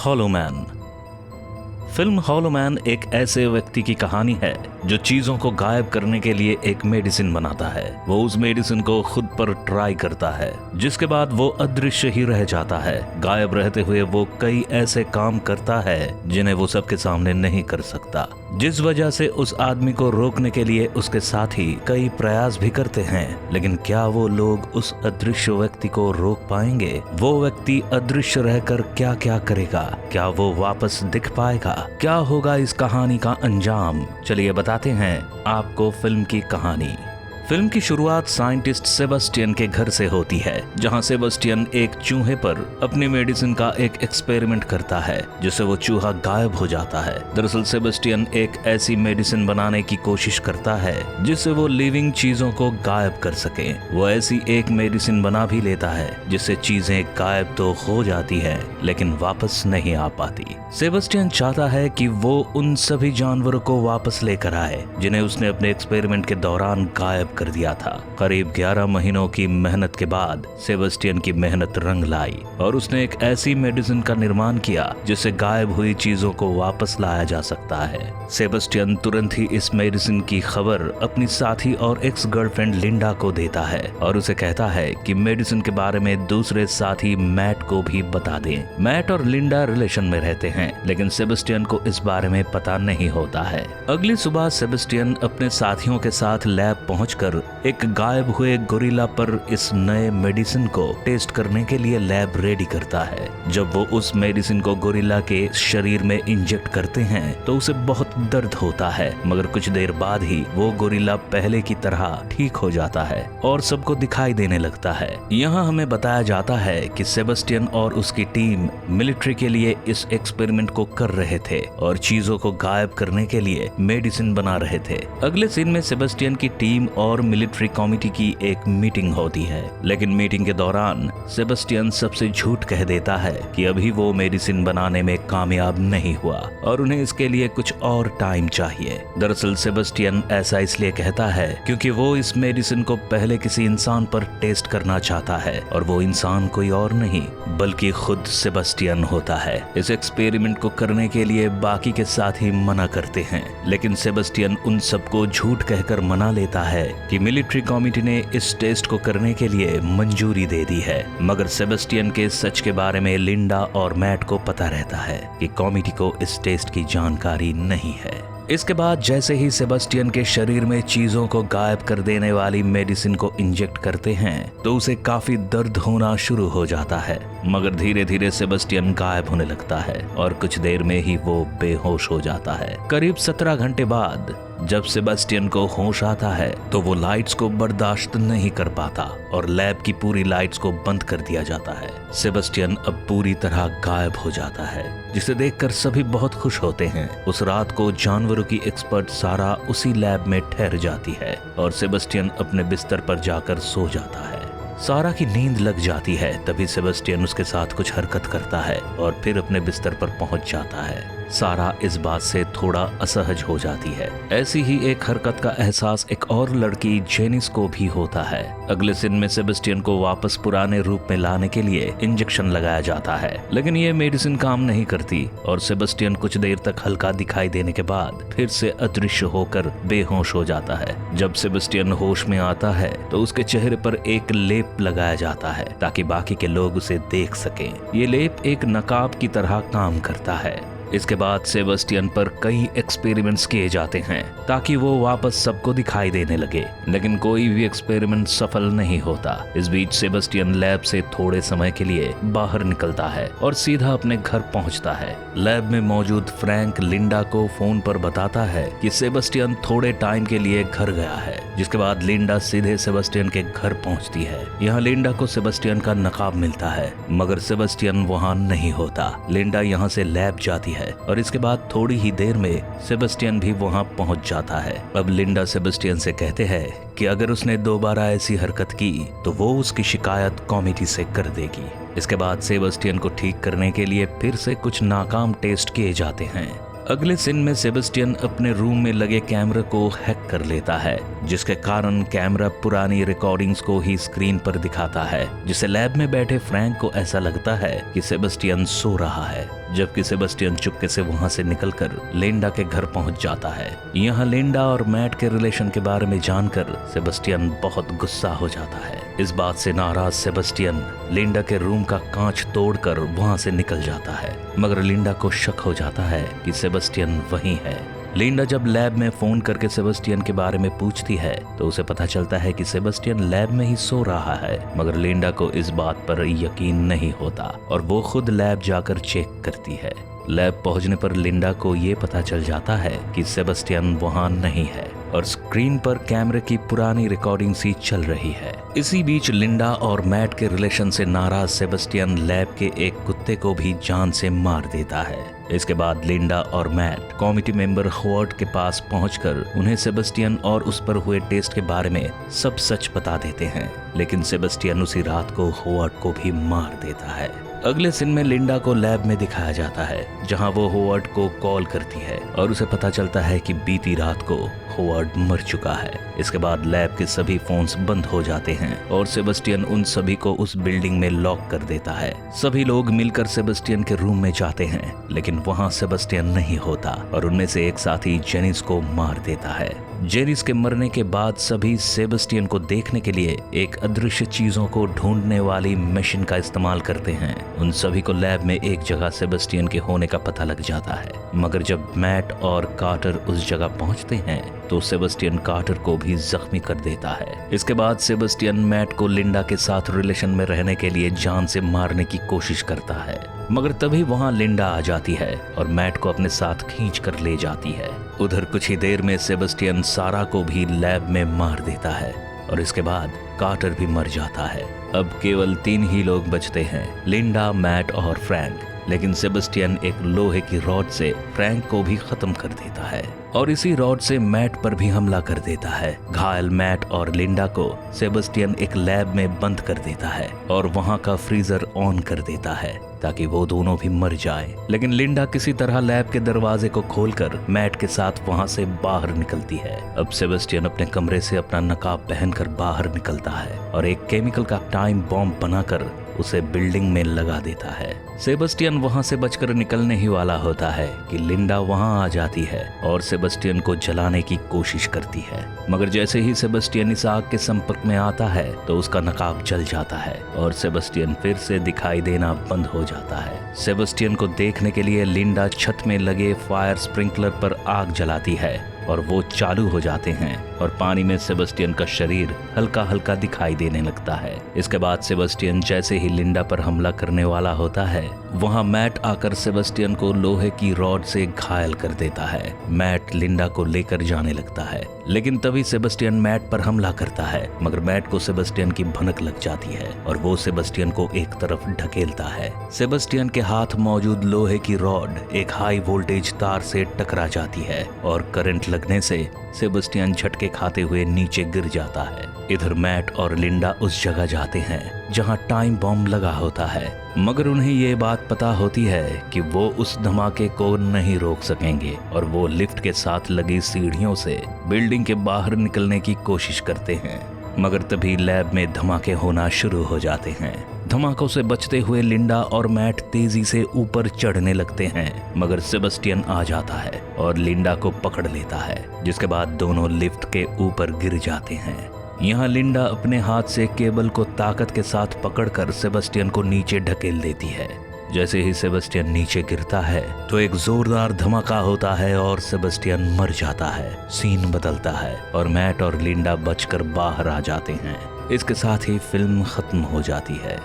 Hollow man. Film hollow man एक ऐसे व्यक्ति की कहानी है जो चीजों को गायब करने के लिए एक मेडिसिन बनाता है। वो उस मेडिसिन को खुद पर ट्राई करता है, जिसके बाद वो अदृश्य ही रह जाता है। गायब रहते हुए वो कई ऐसे काम करता है जिन्हें वो सबके सामने नहीं कर सकता, जिस वजह से उस आदमी को रोकने के लिए उसके साथी कई प्रयास भी करते हैं। लेकिन क्या वो लोग उस अदृश्य व्यक्ति को रोक पाएंगे? वो व्यक्ति अदृश्य रहकर क्या क्या करेगा? क्या वो वापस दिख पाएगा? क्या होगा इस कहानी का अंजाम? चलिए बताते हैं आपको फिल्म की कहानी। फिल्म की शुरुआत साइंटिस्ट सेबेस्टियन के घर से होती है, जहां सेबेस्टियन एक चूहे पर अपनी मेडिसिन का एक एक्सपेरिमेंट करता है, जिससे वो चूहा गायब हो जाता है। दरअसल सेबेस्टियन एक ऐसी मेडिसिन बनाने की कोशिश करता है जिससे वो लिविंग चीजों को गायब कर सके। वो ऐसी एक मेडिसिन बना भी लेता है जिससे चीजें गायब तो हो जाती है लेकिन वापस नहीं आ पाती। सेबेस्टियन चाहता है कि वो उन सभी जानवरों को वापस लेकर आए जिन्हें उसने अपने एक्सपेरिमेंट के दौरान गायब कर दिया था। करीब 11 महीनों की मेहनत के बाद सेबेस्टियन की मेहनत रंग लाई और उसने एक ऐसी मेडिसिन का निर्माण किया जिससे गायब हुई चीजों को वापस लाया जा सकता है। सेबेस्टियन तुरंत ही इस मेडिसिन की खबर अपनी साथी और एक्स गर्लफ्रेंड लिंडा को देता है और उसे कहता है कि मेडिसिन के बारे में दूसरे साथी मैट को भी बता दें। मैट और लिंडा रिलेशन में रहते हैं, लेकिन सेबेस्टियन को इस बारे में पता नहीं होता है। अगली सुबह सेबेस्टियन अपने साथियों के साथ लैब पहुंचकर एक गायब हुए गोरिल्ला पर इस नए मेडिसिन को टेस्ट करने के लिए लैब रेडी करता है। जब वो उस मेडिसिन को गोरिल्ला के शरीर में इंजेक्ट करते हैं तो उसे बहुत दर्द होता है, मगर कुछ देर बाद ही वो गोरिल्ला पहले की तरह ठीक हो जाता है और सबको दिखाई देने लगता है। यहाँ हमें बताया जाता है कि सेबेस्टियन और उसकी टीम मिलिट्री के लिए इस एक्सपेरिमेंट को कर रहे थे और चीजों को गायब करने के लिए मेडिसिन बना रहे थे। अगले सीन में सेबेस्टियन की टीम और मिलिट्री कमेटी की एक मीटिंग होती है, लेकिन मीटिंग के दौरान सेबेस्टियन सबसे झूठ कह देता है कि अभी वो मेडिसिन बनाने में कामयाब नहीं हुआ और उन्हें इसके लिए कुछ और टाइम चाहिए। दरअसल सेबेस्टियन ऐसा इसलिए कहता है क्योंकि वो इस मेडिसिन को पहले किसी इंसान पर टेस्ट करना चाहता है और वो इंसान कोई और नहीं बल्कि खुद सेबेस्टियन होता है। इस एक्सपेरिमेंट को करने के लिए बाकी के साथी मना करते हैं, लेकिन सेबेस्टियन उन सबको झूठ कहकर मना लेता है कि मिलिट्री कमेटी ने इस टेस्ट को करने के लिए मंजूरी दे दी है। मगर सेबेस्टियन के सच के बारे में लिंडा और मैट को पता रहता है कि कमेटी को इस टेस्ट की जानकारी नहीं है। इसके बाद जैसे ही सेबेस्टियन के शरीर में चीजों को गायब कर देने वाली मेडिसिन को इंजेक्ट करते हैं तो उसे काफी दर्द होना शुरू हो जाता है, मगर धीरे धीरे सेबेस्टियन गायब होने लगता है और कुछ देर में ही वो बेहोश हो जाता है। करीब 17 घंटे बाद जब सेबेस्टियन को होश आता है तो वो लाइट्स को बर्दाश्त नहीं कर पाता और लैब की पूरी लाइट्स को बंद कर दिया जाता है। सेबेस्टियन अब पूरी तरह गायब हो जाता है, जिसे देखकर सभी बहुत खुश होते हैं। उस रात को जानवरों की एक्सपर्ट सारा उसी लैब में ठहर जाती है और सेबेस्टियन अपने बिस्तर पर जाकर सो जाता है। सारा की नींद लग जाती है, तभी सेबेस्टियन उसके साथ कुछ हरकत करता है और फिर अपने बिस्तर पर पहुंच जाता है। सारा इस बात से थोड़ा असहज हो जाती है। ऐसी ही एक हरकत का एहसास एक और लड़की जेनिस को भी होता है। अगले दिन में सेबेस्टियन को वापस पुराने रूप में लाने के लिए इंजेक्शन लगाया जाता है, लेकिन ये मेडिसिन काम नहीं करती और सेबेस्टियन कुछ देर तक हल्का दिखाई देने के बाद फिर से अदृश्य होकर बेहोश हो जाता है। जब सेबेस्टियन होश में आता है तो उसके चेहरे पर एक लेप लगाया जाता है ताकि बाकी के लोग उसे देख सकें। ये लेप एक नकाब की तरह काम करता है। इसके बाद सेबेस्टियन पर कई एक्सपेरिमेंट्स किए जाते हैं ताकि वो वापस सबको दिखाई देने लगे, लेकिन कोई भी एक्सपेरिमेंट सफल नहीं होता। इस बीच सेबेस्टियन लैब से थोड़े समय के लिए बाहर निकलता है और सीधा अपने घर पहुंचता है। लैब में मौजूद फ्रैंक लिंडा को फोन पर बताता है कि सेबेस्टियन थोड़े टाइम के लिए घर गया है, जिसके बाद लिंडा सीधे सेबेस्टियन के घर पहुंचती है। यहाँ लिंडा को सेबेस्टियन का नकाब मिलता है, मगर सेबेस्टियन वहाँ नहीं होता। लिंडा यहाँ से लैब जाती है और इसके बाद थोड़ी ही देर में सेबेस्टियन भी वहां पहुंच जाता है। अब लिंडा सेबेस्टियन से कहते हैं कि अगर उसने दोबारा ऐसी हरकत की तो वो उसकी शिकायत कमेटी से कर देगी। इसके बाद सेबेस्टियन को ठीक करने के लिए फिर से कुछ नाकाम टेस्ट किए जाते हैं। अगले सीन में सेबेस्टियन अपने रूम में लगे कैमरा को हैक कर लेता है, जिसके कारण कैमरा पुरानी रिकॉर्डिंग्स को ही स्क्रीन पर दिखाता है, जिससे लैब में बैठे फ्रैंक को ऐसा लगता है कि सेबेस्टियन सो रहा है, जबकि सेबेस्टियन चुपके से वहां से निकलकर लिंडा के घर पहुंच जाता है। यहाँ लिंडा और मैट के रिलेशन के बारे में जानकर सेबेस्टियन बहुत गुस्सा हो जाता है। इस बात से नाराज सेबेस्टियन लिंडा के रूम का कांच तोड़कर वहां से निकल जाता है, मगर लिंडा को शक हो जाता है कि सेबेस्टियन वहीं है। लिंडा जब लैब में फोन करके सेबेस्टियन के बारे में पूछती है तो उसे पता चलता है कि सेबेस्टियन लैब में ही सो रहा है, मगर लिंडा को इस बात पर यकीन नहीं होता और वो खुद लैब जाकर चेक करती है। लैब पहुंचने पर लिंडा को ये पता चल जाता है कि सेबेस्टियन वहां नहीं है और स्क्रीन पर कैमरे की पुरानी रिकॉर्डिंग सी चल रही है। इसी बीच लिंडा और मैट के रिलेशन से नाराज सेबेस्टियन लैब के एक कुत्ते को भी जान से मार देता है। इसके बाद लिंडा और मैट कमिटी मेंबर होवर्ड के पास पहुंचकर उन्हें सेबेस्टियन और उस पर हुए टेस्ट के बारे में सब सच बता देते हैं, लेकिन सेबेस्टियन उसी रात को होवर्ड को भी मार देता है। अगले सीन में लिंडा को लैब में दिखाया जाता है, जहां वो होवर्ड को कॉल करती है और उसे पता चलता है कि बीती रात को होवर्ड मर चुका है। इसके बाद लैब के सभी फोन्स बंद हो जाते हैं और सेबेस्टियन उन सभी को उस बिल्डिंग में लॉक कर देता है। सभी लोग मिलकर सेबेस्टियन के रूम में जाते हैं, लेकिन वहां सेबेस्टियन नहीं होता और उनमें से एक साथी जेनिस को मार देता है। जेनिस के मरने के बाद सभी सेबेस्टियन को देखने के लिए एक अदृश्य चीजों को ढूंढने वाली मशीन का इस्तेमाल करते हैं। उन सभी को लैब में एक जगह सेबेस्टियन के होने का पता लग जाता है, मगर जब मैट और कार्टर उस जगह पहुंचते हैं तो सेबेस्टियन कार्टर को भी जख्मी कर देता है। इसके बाद सेबेस्टियन मैट को लिंडा के साथ रिलेशन में रहने के लिए जान से मारने की कोशिश करता है, मगर तभी वहां लिंडा आ जाती है और मैट को अपने साथ खींच कर ले जाती है। उधर कुछ ही देर में सेबेस्टियन सारा को भी लैब में मार देता है और इसके बाद कार्टर भी मर जाता है। अब केवल 3 ही लोग बचते हैं, लिंडा, मैट और फ्रैंक। लेकिन सेबेस्टियन एक लोहे की रॉड से फ्रैंक को भी खत्म कर देता है और इसी रॉड से मैट पर भी हमला कर देता है। घायल मैट और लिंडा को सेबेस्टियन एक लैब में बंद कर देता है और वहां का फ्रीजर ऑन कर देता है ताकि वो दोनों भी मर जाएं। लेकिन लिंडा किसी तरह लैब के दरवाजे को खोलकर मैट के साथ वहां से बाहर निकलती है। अब सेबेस्टियन अपने कमरे से अपना नकाब पहनकर बाहर निकलता है और एक केमिकल का टाइम बॉम्ब बनाकर उसे बिल्डिंग में लगा देता है। सेबेस्टियन वहां से बचकर निकलने ही वाला होता है कि लिंडा वहां आ जाती है और सेबेस्टियन को जलाने की कोशिश करती है, मगर जैसे ही सेबेस्टियन इस आग के संपर्क में आता है तो उसका नकाब जल जाता है और सेबेस्टियन फिर से दिखाई देना बंद हो जाता है। सेबेस्टियन को देखने के लिए लिंडा छत में लगे फायर स्प्रिंकलर पर आग जलाती है और वो चालू हो जाते हैं और पानी में सेबेस्टियन का शरीर हल्का हल्का दिखाई देने लगता है। इसके बाद सेबेस्टियन जैसे ही लिंडा पर हमला करने वाला होता है, वहां मैट आकर सेबेस्टियन को लोहे की रॉड से घायल कर देता है। मैट लिंडा को लेकर जाने लगता है, लेकिन तभी सेबेस्टियन मैट पर हमला करता है, मगर मैट को सेबेस्टियन की भनक लग जाती है और वो सेबेस्टियन को एक तरफ ढकेलता है। सेबेस्टियन के हाथ मौजूद लोहे की रॉड एक हाई वोल्टेज तार से टकरा जाती है और करंट लगने से सेबेस्टियन झटके खाते हुए नीचे गिर जाता है। इधर मैट और लिंडा उस जगह जाते हैं जहां टाइम बॉम्ब लगा होता है, मगर उन्हें ये बात पता होती है कि वो उस धमाके को नहीं रोक सकेंगे और वो लिफ्ट के साथ लगी सीढ़ियों से बिल्डिंग के बाहर निकलने की कोशिश करते हैं, मगर तभी लैब में धमाके होना शुरू हो जाते हैं। धमाकों से बचते हुए लिंडा और मैट तेजी से ऊपर चढ़ने लगते हैं, मगर सेबेस्टियन आ जाता है और लिंडा को पकड़ लेता है, जिसके बाद दोनों लिफ्ट के ऊपर गिर जाते हैं। यहाँ लिंडा अपने हाथ से केबल को ताकत के साथ पकड़कर सेबेस्टियन को नीचे ढकेल देती है। जैसे ही सेबेस्टियन नीचे गिरता है तो एक जोरदार धमाका होता है और सेबेस्टियन मर जाता है। सीन बदलता है और मैट और लिंडा बचकर बाहर आ जाते हैं। इसके साथ ही फिल्म खत्म हो जाती है।